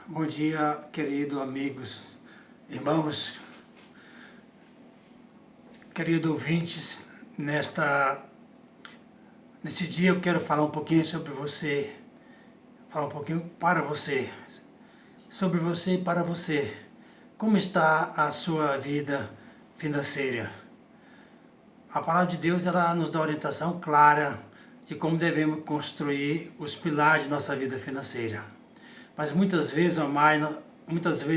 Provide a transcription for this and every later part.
Bom dia, querido amigos, irmãos, queridos ouvintes. Nesse dia eu quero falar um pouquinho sobre você, falar um pouquinho para você, sobre você e para você. Como está a sua vida financeira? A palavra de Deus, ela nos dá orientação clara de como devemos construir os pilares de nossa vida financeira. Mas muitas vezes,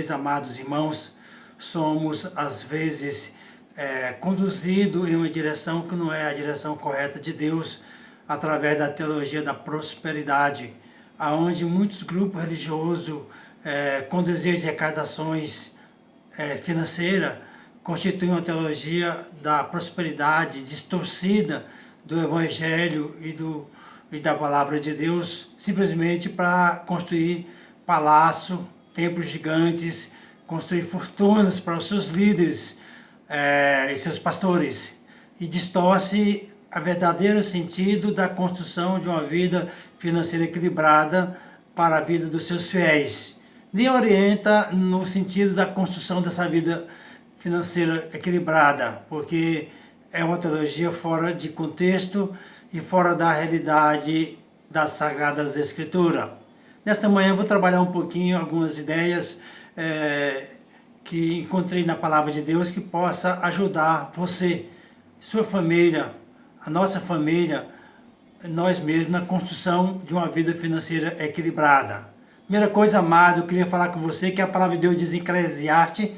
amados irmãos, somos às vezes conduzidos em uma direção que não é a direção correta de Deus, através da teologia da prosperidade, aonde muitos grupos religiosos com desejo de arrecadações financeiras constituem uma teologia da prosperidade distorcida do Evangelho e da Palavra de Deus, simplesmente para construir palácio, templos gigantes, construir fortunas para os seus líderes e seus pastores, e distorce o verdadeiro sentido da construção de uma vida financeira equilibrada para a vida dos seus fiéis. Nem orienta no sentido da construção dessa vida financeira equilibrada, porque é uma teologia fora de contexto e fora da realidade das Sagradas Escrituras. Nesta manhã eu vou trabalhar um pouquinho algumas ideias que encontrei na Palavra de Deus que possa ajudar você, sua família, a nossa família, nós mesmos na construção de uma vida financeira equilibrada. Primeira coisa, amado, eu queria falar com você que a Palavra de Deus diz em Eclesiastes,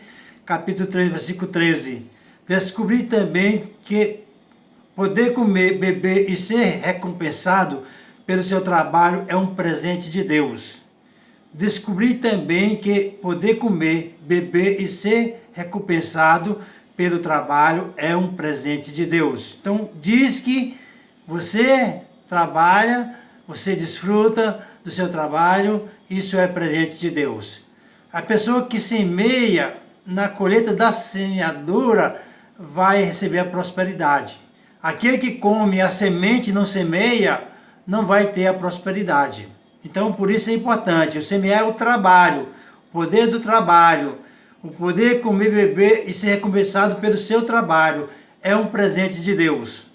capítulo 3, versículo 13. Descobri também que poder comer, beber e ser recompensado pelo seu trabalho é um presente de Deus. Descobri também que poder comer, beber e ser recompensado pelo trabalho é um presente de Deus. Então, diz que você trabalha, você desfruta do seu trabalho, isso é presente de Deus. A pessoa que semeia na colheita da semeadura vai receber a prosperidade. Aquele que come a semente e não semeia, não vai ter a prosperidade. Então, por isso é importante, o semear é o trabalho, o poder do trabalho, o poder comer, beber e ser recompensado pelo seu trabalho é um presente de Deus.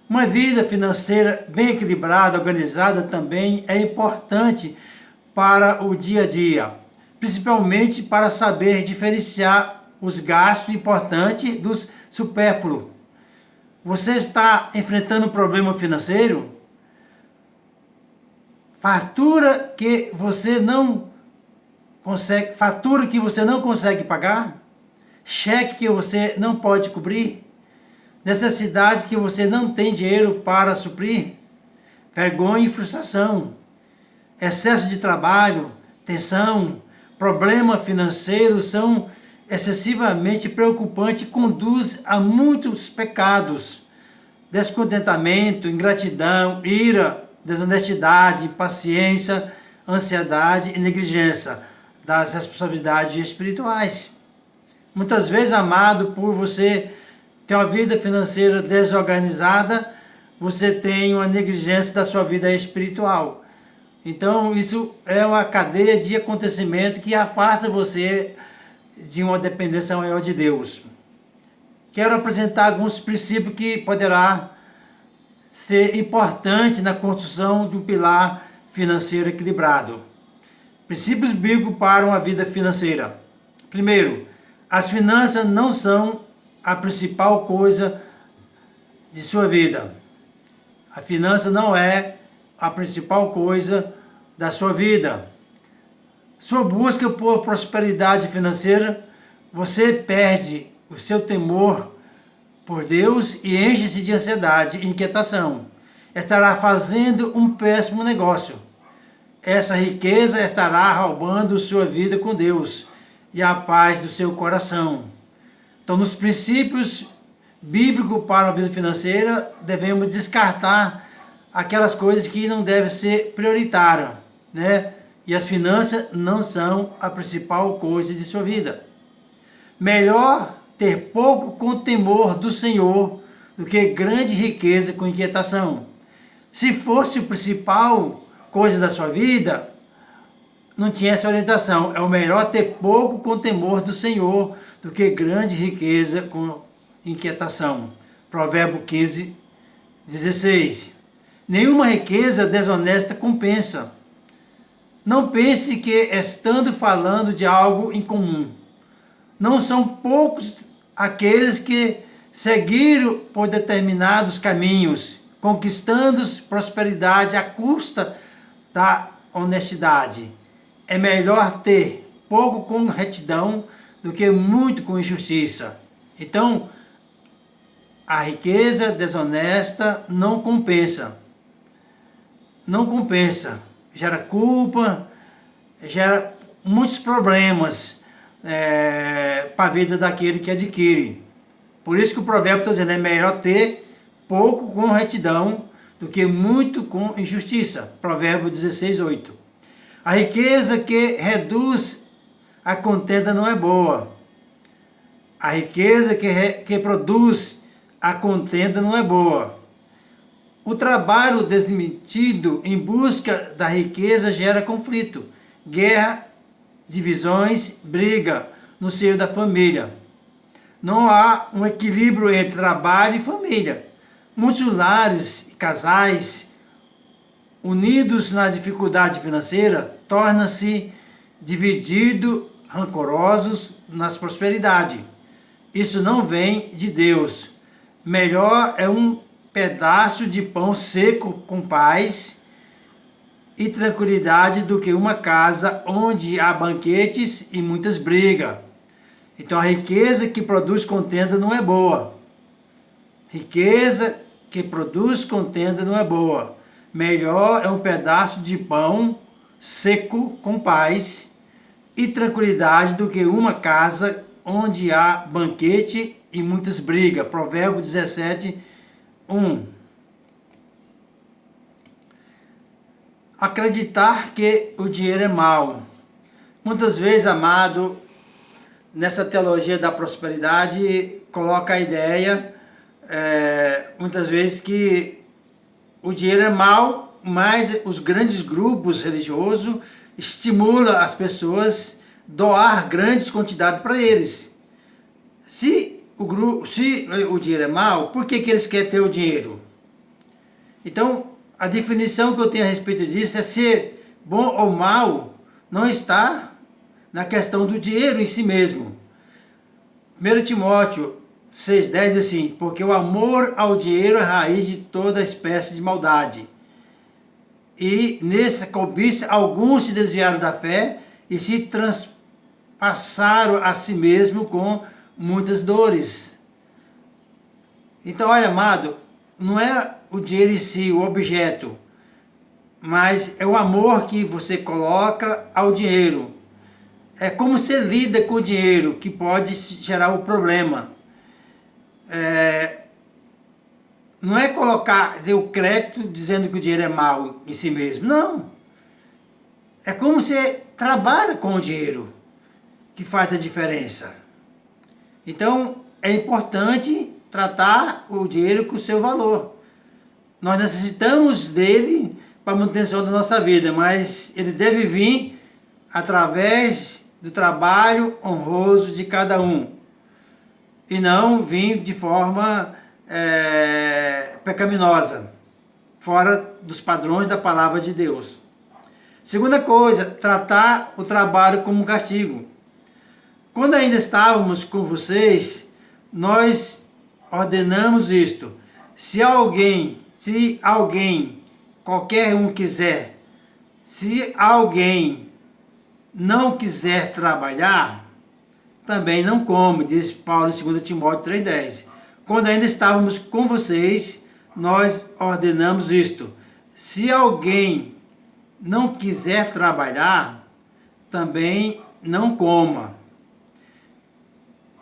Uma vida financeira bem equilibrada, organizada também é importante para o dia a dia, principalmente para saber diferenciar os gastos importantes dos supérfluos. Você está enfrentando um problema financeiro? Fatura que você não consegue pagar? Cheque que você não pode cobrir? Necessidades que você não tem dinheiro para suprir? Vergonha e frustração, excesso de trabalho, tensão, problema financeiro são excessivamente preocupantes e conduz a muitos pecados, descontentamento, ingratidão, ira, desonestidade, impaciência, ansiedade e negligência das responsabilidades espirituais. Muitas vezes, amado, por você ter uma vida financeira desorganizada, você tem uma negligência da sua vida espiritual. Então, isso é uma cadeia de acontecimento que afasta você de uma dependência maior de Deus. Quero apresentar alguns princípios que poderá ser importante na construção de um pilar financeiro equilibrado. Princípios bíblicos para uma vida financeira. Primeiro, as finanças não são a principal coisa de sua vida. A finança não é a principal coisa da sua vida. Sua busca por prosperidade financeira, você perde o seu temor por Deus e enche-se de ansiedade e inquietação. Estará fazendo um péssimo negócio. Essa riqueza estará roubando sua vida com Deus e a paz do seu coração. Então, nos princípios bíblicos para a vida financeira, devemos descartar aquelas coisas que não devem ser prioritárias, né? E as finanças não são a principal coisa de sua vida. Melhor ter pouco com temor do Senhor do que grande riqueza com inquietação. Se fosse a principal coisa da sua vida, não tinha essa orientação. É o melhor ter pouco com temor do Senhor do que grande riqueza com inquietação. Provérbio 15, 16. Nenhuma riqueza desonesta compensa. Não pense que estando falando de algo incomum. Não são poucos aqueles que seguiram por determinados caminhos, conquistando prosperidade à custa da honestidade. É melhor ter pouco com retidão do que muito com injustiça. Então, a riqueza desonesta não compensa. Não compensa. Gera culpa, gera muitos problemas para a vida daquele que adquire. Por isso que o provérbio está dizendo, é melhor ter pouco com retidão do que muito com injustiça. Provérbio 16, 8. A riqueza que reduz a contenda não é boa. A riqueza que produz a contenda não é boa. O trabalho desmentido em busca da riqueza gera conflito, guerra, divisões, briga no seio da família. Não há um equilíbrio entre trabalho e família. Muitos lares e casais unidos na dificuldade financeira tornam-se divididos, rancorosos nas prosperidades. Isso não vem de Deus. Melhor é um pedaço de pão seco com paz e tranquilidade do que uma casa onde há banquetes e muitas brigas. Então a riqueza que produz contenda não é boa. Riqueza que produz contenda não é boa. Melhor é um pedaço de pão seco com paz e tranquilidade do que uma casa onde há banquete e muitas brigas. Provérbio 17, 1. Acreditar que o dinheiro é mau. Muitas vezes, amado, nessa teologia da prosperidade, coloca a ideia, muitas vezes, que o dinheiro é mau, mas os grandes grupos religiosos estimulam as pessoas a doar grandes quantidades para eles. Se o dinheiro é mau, por que eles querem ter o dinheiro? Então, a definição que eu tenho a respeito disso é ser bom ou mal, não está na questão do dinheiro em si mesmo. 1 Timóteo 6,10 diz assim, porque o amor ao dinheiro é a raiz de toda espécie de maldade. E nessa cobiça alguns se desviaram da fé e se transpassaram a si mesmo com muitas dores. Então, olha, amado, não é o dinheiro em si, o objeto, mas é o amor que você coloca ao dinheiro. É como você lida com o dinheiro que pode gerar o problema. Não é colocar o crédito dizendo que o dinheiro é mau em si mesmo. Não. É como você trabalha com o dinheiro que faz a diferença. Então, é importante tratar o dinheiro com o seu valor. Nós necessitamos dele para a manutenção da nossa vida, mas ele deve vir através do trabalho honroso de cada um. E não vir de forma pecaminosa, fora dos padrões da palavra de Deus. Segunda coisa, tratar o trabalho como um castigo. Quando ainda estávamos com vocês, nós ordenamos isto. Se alguém, qualquer um quiser, se alguém não quiser trabalhar, também não come, diz Paulo em 2 Timóteo 3,10. Quando ainda estávamos com vocês, nós ordenamos isto. Se alguém não quiser trabalhar, também não coma.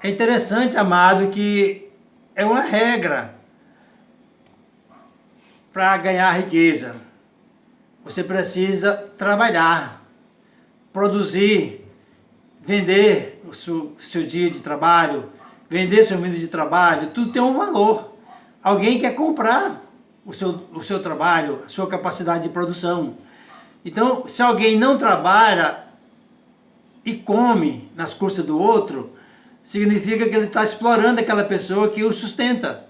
É interessante, amado, que é uma regra para ganhar riqueza. Você precisa trabalhar, produzir, vender o seu dia de trabalho, vender seu minuto de trabalho, tudo tem um valor. Alguém quer comprar o seu trabalho, a sua capacidade de produção. Então, se alguém não trabalha, e come nas custas do outro, significa que ele está explorando aquela pessoa que o sustenta.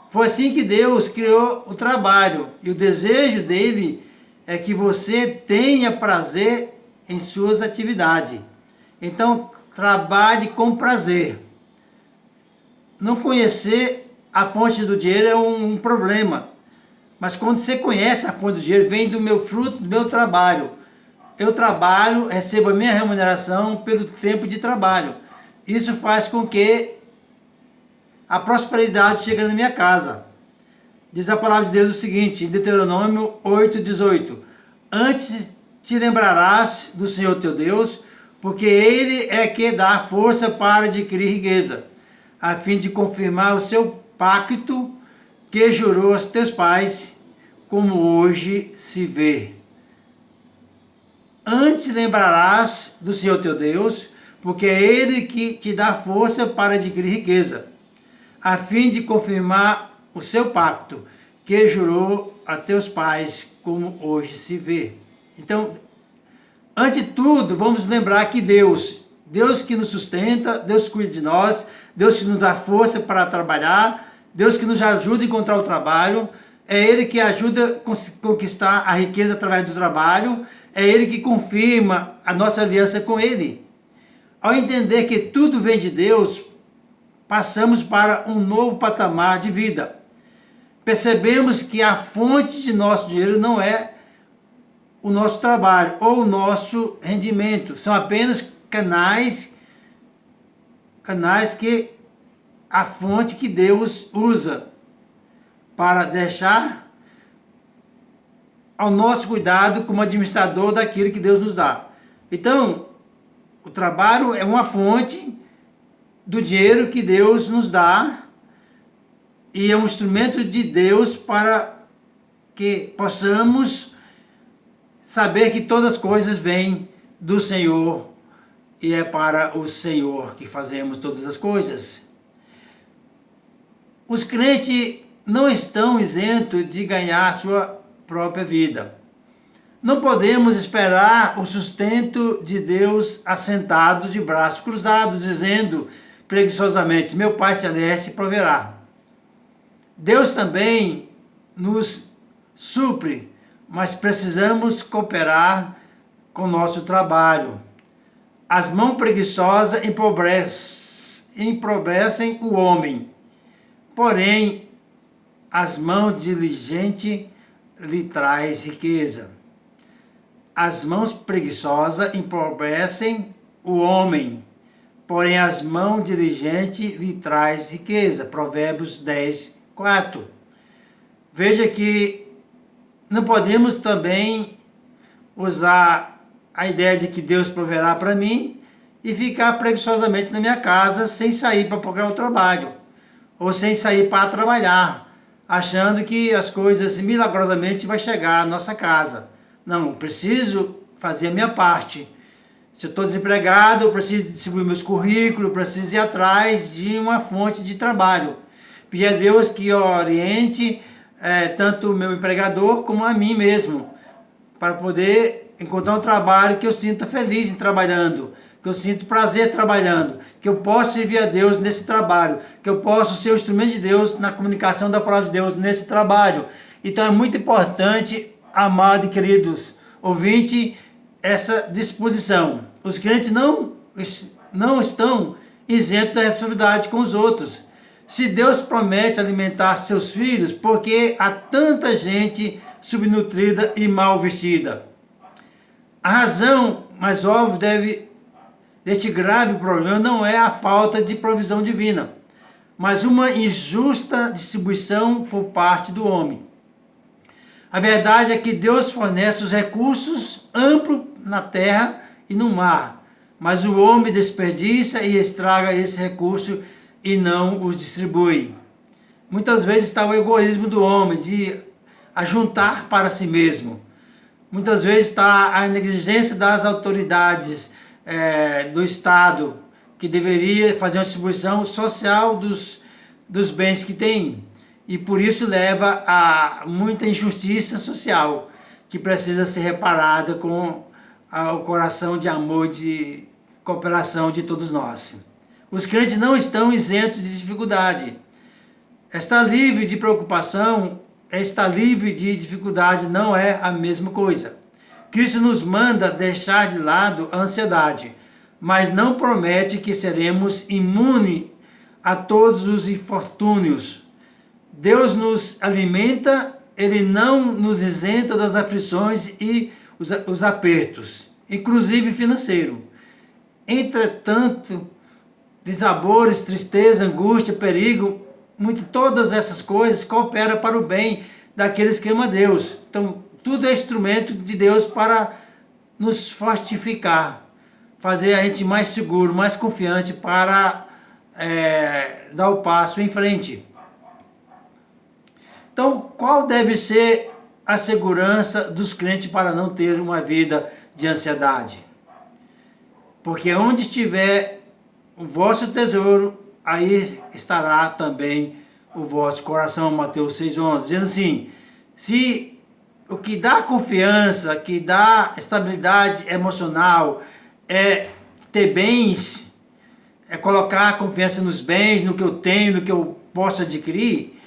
Foi assim que Deus criou o trabalho. E o desejo dele é que você tenha prazer em suas atividades. Então, trabalhe com prazer. Não conhecer a fonte do dinheiro é um problema. Mas quando você conhece a fonte do dinheiro, vem do meu fruto, do meu trabalho. Eu trabalho, recebo a minha remuneração pelo tempo de trabalho. Isso faz com que a prosperidade chegue na minha casa. Diz a palavra de Deus o seguinte, em Deuteronômio 8:18. Antes te lembrarás do Senhor teu Deus, porque Ele é que dá força para adquirir riqueza, a fim de confirmar o seu pacto que jurou aos teus pais, como hoje se vê. Antes lembrarás do Senhor teu Deus, porque é Ele que te dá força para adquirir riqueza, a fim de confirmar o seu pacto, que jurou a teus pais, como hoje se vê. Então, antes de tudo, vamos lembrar que Deus que nos sustenta, Deus que cuida de nós, Deus que nos dá força para trabalhar, Deus que nos ajuda a encontrar o trabalho, é Ele que ajuda a conquistar a riqueza através do trabalho, é Ele que confirma a nossa aliança com Ele. Ao entender que tudo vem de Deus, passamos para um novo patamar de vida. Percebemos que a fonte de nosso dinheiro não é o nosso trabalho ou o nosso rendimento. São apenas canais que a fonte que Deus usa para deixar ao nosso cuidado como administrador daquilo que Deus nos dá. Então, o trabalho é uma fonte do dinheiro que Deus nos dá e é um instrumento de Deus para que possamos saber que todas as coisas vêm do Senhor e é para o Senhor que fazemos todas as coisas. Os crentes não estão isentos de ganhar a sua própria vida. Não podemos esperar o sustento de Deus assentado de braços cruzados, dizendo preguiçosamente, meu Pai Celeste proverá. Deus também nos supre, mas precisamos cooperar com o nosso trabalho. As mãos preguiçosas empobrecem o homem, porém, as mãos diligentes lhe traz riqueza. As mãos preguiçosas empobrecem o homem, porém as mãos diligentes lhe traz riqueza. Provérbios 10:4. Veja que não podemos também usar a ideia de que Deus proverá para mim e ficar preguiçosamente na minha casa sem sair para procurar o trabalho ou sem sair para trabalhar, achando que as coisas milagrosamente vão chegar à nossa casa. Não, eu preciso fazer a minha parte. Se eu estou desempregado, eu preciso distribuir meus currículos, eu preciso ir atrás de uma fonte de trabalho. Pedir a Deus que oriente tanto o meu empregador como a mim mesmo, para poder encontrar um trabalho que eu sinta feliz em trabalhando, que eu sinto prazer trabalhando, que eu possa servir a Deus nesse trabalho, que eu possa ser o instrumento de Deus na comunicação da palavra de Deus nesse trabalho. Então é muito importante, amados e queridos ouvintes, essa disposição. Os crentes não estão isentos da responsabilidade com os outros. Se Deus promete alimentar seus filhos, por que há tanta gente subnutrida e mal vestida? A razão mais óbvia deste grave problema não é a falta de provisão divina, mas uma injusta distribuição por parte do homem. A verdade é que Deus fornece os recursos amplos na terra e no mar, mas o homem desperdiça e estraga esse recurso e não os distribui. Muitas vezes está o egoísmo do homem de ajuntar para si mesmo. Muitas vezes está a negligência das autoridades do Estado, que deveria fazer uma distribuição social dos bens que tem. E por isso leva a muita injustiça social, que precisa ser reparada com o coração de amor cooperação de todos nós. Os crentes não estão isentos de dificuldade. Estar livre de preocupação, estar livre de dificuldade não é a mesma coisa. Cristo nos manda deixar de lado a ansiedade, mas não promete que seremos imunes a todos os infortúnios. Deus nos alimenta, Ele não nos isenta das aflições e os apertos, inclusive financeiro. Entretanto, desabores, tristeza, angústia, perigo, todas essas coisas cooperam para o bem daqueles que amam a Deus. Então, tudo é instrumento de Deus para nos fortificar, fazer a gente mais seguro, mais confiante para dar o passo em frente. Então, qual deve ser a segurança dos crentes para não ter uma vida de ansiedade? Porque onde estiver o vosso tesouro, aí estará também o vosso coração. Mateus 6,11, dizendo assim, se o que dá confiança, que dá estabilidade emocional, é ter bens, é colocar a confiança nos bens, no que eu tenho, no que eu posso adquirir,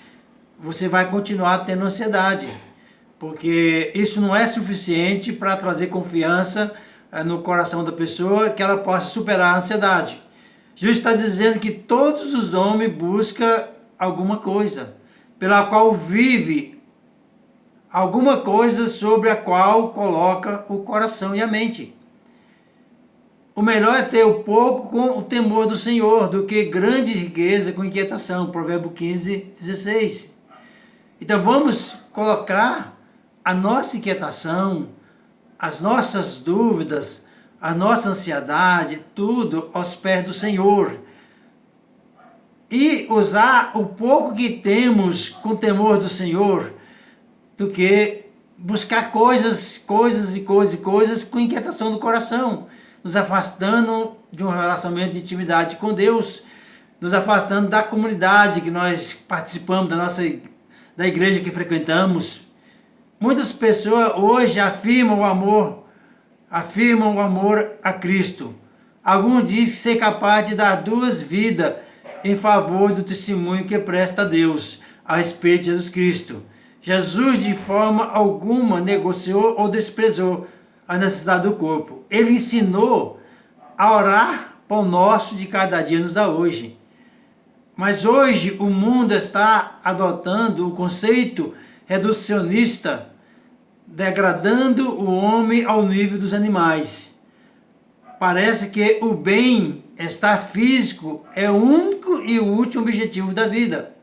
você vai continuar tendo ansiedade, porque isso não é suficiente para trazer confiança no coração da pessoa, que ela possa superar a ansiedade. Jesus está dizendo que todos os homens buscam alguma coisa, pela qual vive, alguma coisa sobre a qual coloca o coração e a mente. O melhor é ter o pouco com o temor do Senhor, do que grande riqueza com inquietação. Provérbio 15:16. Então vamos colocar a nossa inquietação, as nossas dúvidas, a nossa ansiedade, tudo aos pés do Senhor. E usar o pouco que temos com temor do Senhor, do que buscar coisas com inquietação do coração, nos afastando de um relacionamento de intimidade com Deus, nos afastando da comunidade que nós participamos, da igreja que frequentamos. Muitas pessoas hoje afirmam o amor a Cristo. Alguns dizem ser capaz de dar 2 vidas em favor do testemunho que presta a Deus a respeito de Jesus Cristo. Jesus de forma alguma negociou ou desprezou a necessidade do corpo. Ele ensinou a orar pão nosso de cada dia nos dá hoje. Mas hoje o mundo está adotando o conceito reducionista, degradando o homem ao nível dos animais. Parece que o bem-estar físico é o único e o último objetivo da vida.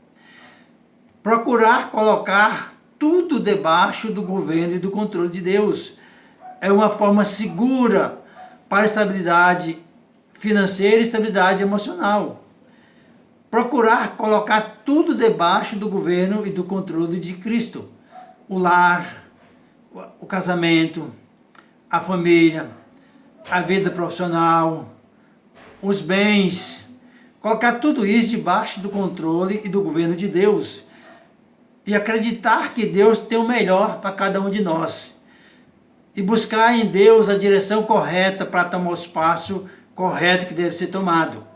Procurar colocar tudo debaixo do governo e do controle de Deus é uma forma segura para estabilidade financeira e estabilidade emocional. Procurar colocar tudo debaixo do governo e do controle de Cristo. O lar, o casamento, a família, a vida profissional, os bens. Colocar tudo isso debaixo do controle e do governo de Deus. E acreditar que Deus tem o melhor para cada um de nós. E buscar em Deus a direção correta para tomar o espaço correto que deve ser tomado.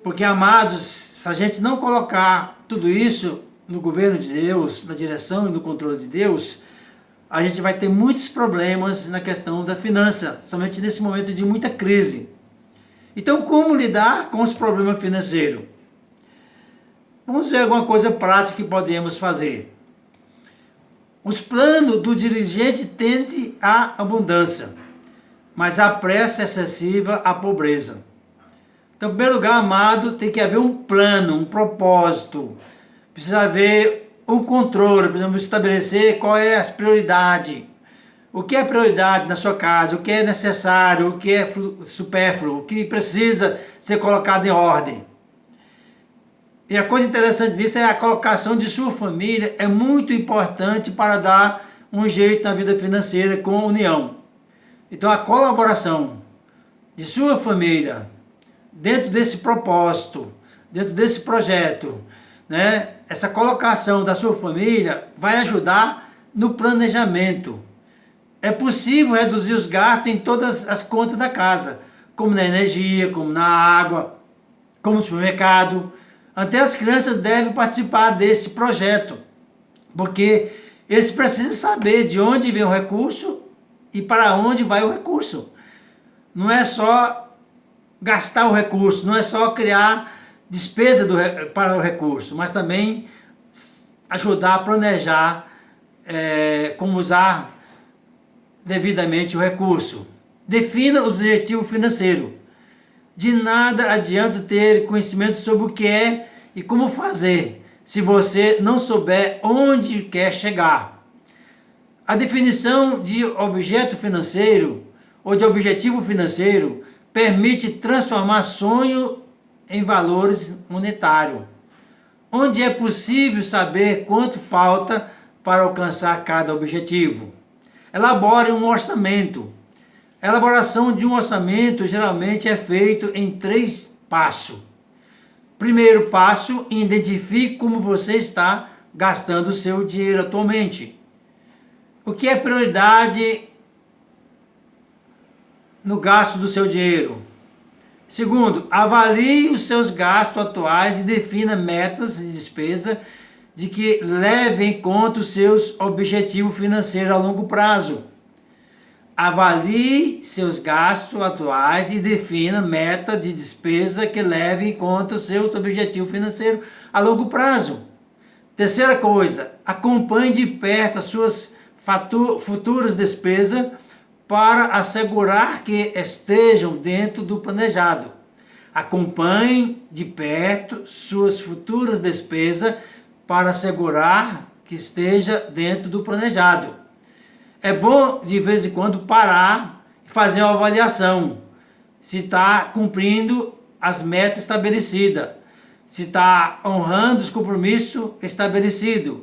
Porque, amados, se a gente não colocar tudo isso no governo de Deus, na direção e no controle de Deus, a gente vai ter muitos problemas na questão da finança, somente nesse momento de muita crise. Então, como lidar com os problemas financeiros? Vamos ver alguma coisa prática que podemos fazer. Os planos do dirigente tendem à abundância, mas a pressa excessiva à pobreza. Então, em primeiro lugar, amado, tem que haver um plano, um propósito. Precisa haver um controle, precisamos estabelecer qual é a prioridade. O que é prioridade na sua casa, o que é necessário, o que é supérfluo, o que precisa ser colocado em ordem. E a coisa interessante disso é a colocação de sua família, é muito importante para dar um jeito na vida financeira com a união. Então, a colaboração de sua família, dentro desse propósito, dentro desse projeto, né? Essa colocação da sua família vai ajudar no planejamento. É possível reduzir os gastos em todas as contas da casa, como na energia, como na água, como no supermercado. Até as crianças devem participar desse projeto, porque eles precisam saber de onde vem o recurso e para onde vai o recurso. Não é só gastar o recurso, não é só criar despesa para o recurso, mas também ajudar a planejar como usar devidamente o recurso. Defina o objetivo financeiro. De nada adianta ter conhecimento sobre o que é e como fazer, se você não souber onde quer chegar. A definição de objeto financeiro ou de objetivo financeiro permite transformar sonho em valores monetários, onde é possível saber quanto falta para alcançar cada objetivo. Elabore um orçamento. A elaboração de um orçamento geralmente é feito em 3 passos. Primeiro passo, identifique como você está gastando o seu dinheiro atualmente. O que é prioridade no gasto do seu dinheiro? Segundo, avalie os seus gastos atuais e defina metas de despesa de que levem em conta os seus objetivos financeiros a longo prazo. Avalie seus gastos atuais e defina meta de despesa que leve em conta os seus objetivos financeiros a longo prazo. Terceira coisa, acompanhe de perto as suas futuras despesas para assegurar que estejam dentro do planejado. Acompanhe de perto suas futuras despesas para assegurar que esteja dentro do planejado. É bom de vez em quando parar e fazer uma avaliação se está cumprindo as metas estabelecidas, se está honrando os compromissos estabelecidos.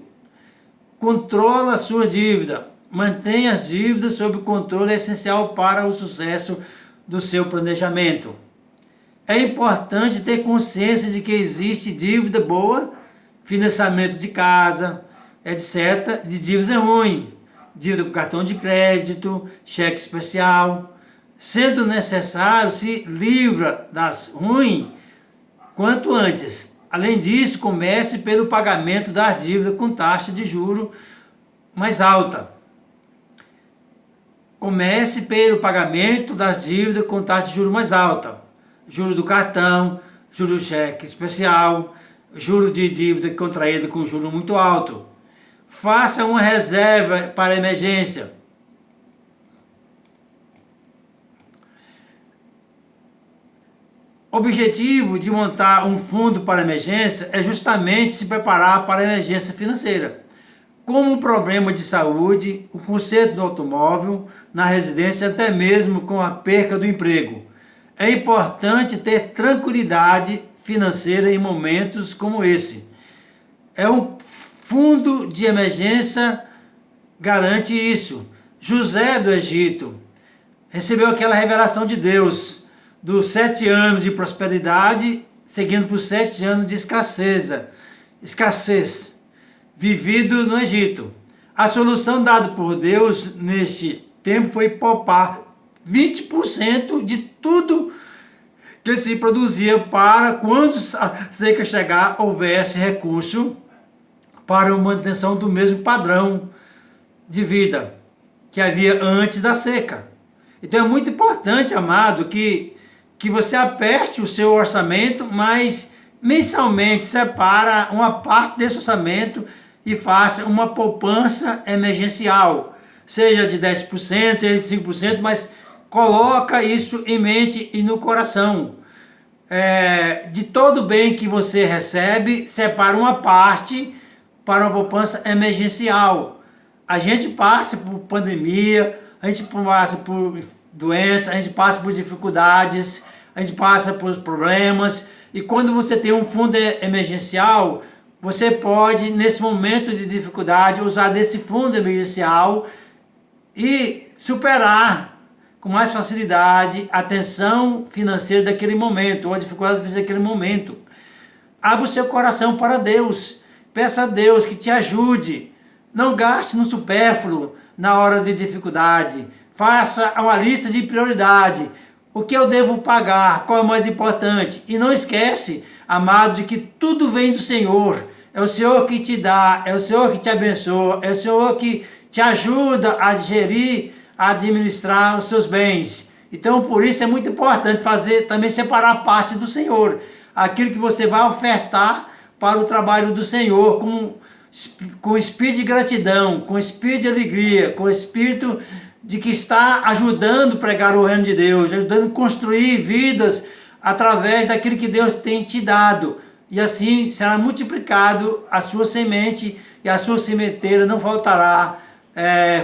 Controla as suas dívidas. Mantenha as dívidas sob controle, é essencial para o sucesso do seu planejamento. É importante ter consciência de que existe dívida boa, financiamento de casa, etc., de dívida ruim, dívida com cartão de crédito, cheque especial. Sendo necessário, se livra das ruins quanto antes. Além disso, comece pelo pagamento das dívidas com taxa de juros mais alta. Comece pelo pagamento das dívidas com taxa de juros mais alta. Juros do cartão, juros do cheque especial, juros de dívida contraída com juros muito alto. Faça uma reserva para emergência. O objetivo de montar um fundo para emergência é justamente se preparar para a emergência financeira, como um problema de saúde, o conserto do automóvel, na residência, até mesmo com a perca do emprego. É importante ter tranquilidade financeira em momentos como esse. É um fundo de emergência garante isso. José do Egito recebeu aquela revelação de Deus dos 7 anos de prosperidade, seguindo por 7 anos de escassez, vivido no Egito. A solução dada por Deus neste tempo foi poupar 20% de tudo que se produzia para, quando a seca chegar, houvesse recurso para a manutenção do mesmo padrão de vida que havia antes da seca. Então é muito importante, amado, que você aperte o seu orçamento, mas mensalmente separa uma parte desse orçamento e faça uma poupança emergencial, seja de 10%, seja de 5%, mas coloca isso em mente e no coração. De todo bem que você recebe, separa uma parte para uma poupança emergencial. A gente passa por pandemia, a gente passa por doença, a gente passa por dificuldades, a gente passa por problemas, e quando você tem um fundo emergencial, você pode, nesse momento de dificuldade, usar desse fundo emergencial e superar com mais facilidade a tensão financeira daquele momento, ou a dificuldade financeira daquele momento. Abra o seu coração para Deus, peça a Deus que te ajude, não gaste no supérfluo na hora de dificuldade, faça uma lista de prioridade. O que eu devo pagar? Qual é o mais importante? E não esquece, amado, de que tudo vem do Senhor. É o Senhor que te dá, é o Senhor que te abençoa, é o Senhor que te ajuda a gerir, a administrar os seus bens. Então, por isso é muito importante também separar parte do Senhor. Aquilo que você vai ofertar para o trabalho do Senhor, com espírito de gratidão, com espírito de alegria, com espírito de que está ajudando a pregar o reino de Deus, ajudando a construir vidas através daquilo que Deus tem te dado. E assim será multiplicado a sua semente e a sua sementeira não faltará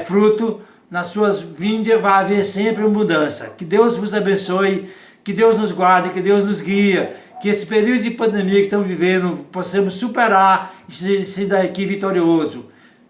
fruto. Nas suas vindas vai haver sempre mudança. Que Deus vos abençoe, que Deus nos guarde, que Deus nos guia, que esse período de pandemia que estamos vivendo possamos superar e sair daqui vitorioso.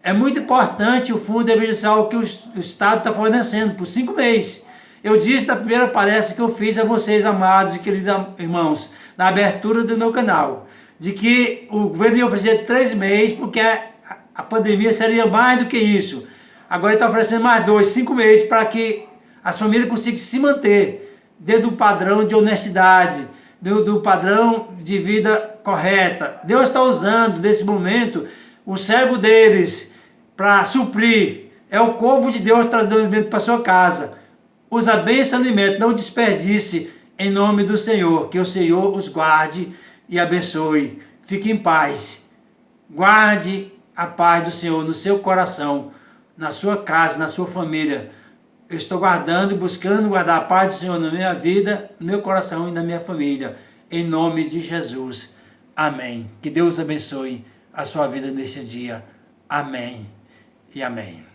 É muito importante o fundo emergencial que o Estado está fornecendo por 5 meses. Eu disse na primeira palestra que eu fiz a vocês, amados e queridos irmãos, na abertura do meu canal, de que o governo ia oferecer 3 meses, porque a pandemia seria mais do que isso. Agora ele está oferecendo mais 2, 5 meses, para que as famílias consigam se manter dentro do padrão de honestidade, do padrão de vida correta. Deus está usando, nesse momento, o servo deles para suprir. É o povo de Deus trazendo alimento para sua casa. Usa bem esse alimento, não desperdice, em nome do Senhor. Que o Senhor os guarde e abençoe. Fique em paz. Guarde a paz do Senhor no seu coração, na sua casa, na sua família. Eu estou guardando e buscando guardar a paz do Senhor na minha vida, no meu coração e na minha família. Em nome de Jesus. Amém. Que Deus abençoe a sua vida neste dia. Amém e amém.